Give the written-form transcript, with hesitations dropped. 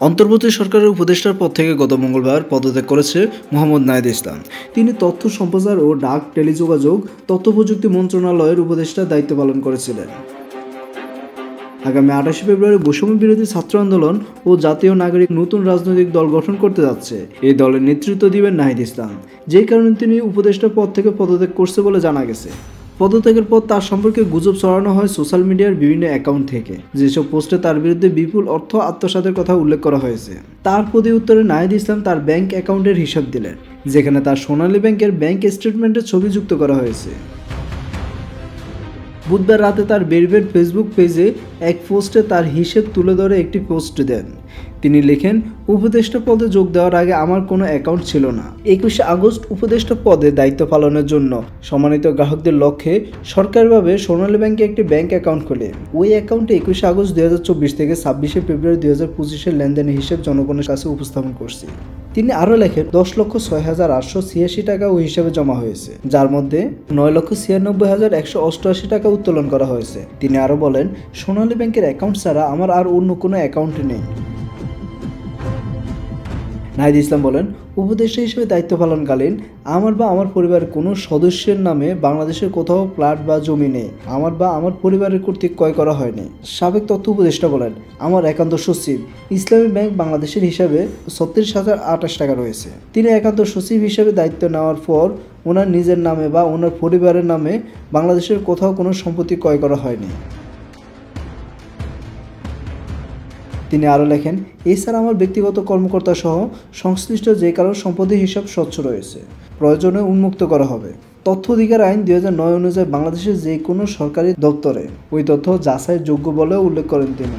অন্তর্বর্তী সরকারের উপদেষ্টার পদ থেকে গত মঙ্গলবার পদত্যাগ করেছে মোহাম্মদ নাহিদ ইসলাম। তিনি তথ্য সম্প্রচার ও ডাক টেলিযোগাযোগ তথ্যপ্রযুক্তি মন্ত্রণালয়ের উপদেষ্টার দায়িত্ব পালন করেছিলেন। আগামী 28 ফেব্রুয়ারি বৈষম্য বিরোধী ছাত্র আন্দোলন ও জাতীয় নাগরিক নতুন রাজনৈতিক দল গঠন করতে যাচ্ছে। এই দলের নেতৃত্ব দিবেন নাহিদ ইসলাম, যে কারণে তিনি উপদেষ্টা পদ থেকে পদত্যাগ করছে বলে জানা গেছে। পদত্যাগের পর তার সম্পর্কে গুজব ছড়ানো হয় সোশ্যাল মিডিয়ার বিভিন্ন অ্যাকাউন্ট থেকে, যেসব পোস্টে তার বিরুদ্ধে বিপুল অর্থ আত্মসাতের কথা উল্লেখ করা হয়েছে। তার প্রতি উত্তরে নাহিদ ইসলাম তার ব্যাংক অ্যাকাউন্টের হিসাব দিলেন, যেখানে তার সোনালী ব্যাংকের ব্যাংক স্টেটমেন্টের ছবি যুক্ত করা হয়েছে। বুধবার রাতে তার ভেরিফাইড ফেসবুক পেজে এক পোস্টে তার হিসেব তুলে ধরে একটি পোস্ট দেন। তিনি লেখেন, উপদেষ্টা পদে যোগ দেওয়ার আগে আমার কোনো অ্যাকাউন্ট ছিল না। 21 আগস্ট উপদেষ্টা পদে দায়িত্ব পালনের জন্য সম্মানিত গ্রাহকদের লক্ষ্যে সরকারিভাবে সোনালী ব্যাংকে একটি ব্যাংক অ্যাকাউন্ট খোলে। ওই অ্যাকাউন্টে 21 আগস্ট 2024 থেকে 26 ফেব্রুয়ারি 2025 লেনদেনের হিসেব জনগণের কাছে উপস্থাপন করছি। তিনি আরও লেখেন, 10,06,886 টাকা ওই হিসাবে জমা হয়েছে, যার মধ্যে 9,96,188 টাকা উত্তোলন করা হয়েছে। তিনি আরও বলেন, সোনালী ব্যাংকের অ্যাকাউন্ট ছাড়া আমার আর অন্য কোনো অ্যাকাউন্ট নেই। নাহিদ ইসলাম বলেন, উপদেষ্টা হিসেবে দায়িত্ব পালনকালীন আমার বা আমার পরিবারের কোনো সদস্যের নামে বাংলাদেশের কোথাও প্লট বা জমি নেই। আমার বা আমার পরিবারের কর্তৃক ক্রয় করা হয়নি। সাবেক তথ্য উপদেষ্টা বলেন, আমার একান্ত সচিব ইসলামী ব্যাংক বাংলাদেশের হিসাবে 36,028 টাকা রয়েছে। তিনি একান্ত সচিব হিসেবে দায়িত্ব নেওয়ার পর ওনার নিজের নামে বা ওনার পরিবারের নামে বাংলাদেশের কোথাও কোনো সম্পত্তি ক্রয় করা হয়নি। তিনি আরও লেখেন, এছাড়া আমার ব্যক্তিগত কর্মকর্তা সহ সংশ্লিষ্ট যে কারো সম্পত্তির হিসাব স্বচ্ছ রয়েছে, প্রয়োজনে উন্মুক্ত করা হবে। তথ্য অধিকার আইন 2009 অনুযায়ী বাংলাদেশের যে কোনো সরকারি দপ্তরে ওই তথ্য যাচাইয়ের যোগ্য বলেও উল্লেখ করেন তিনি।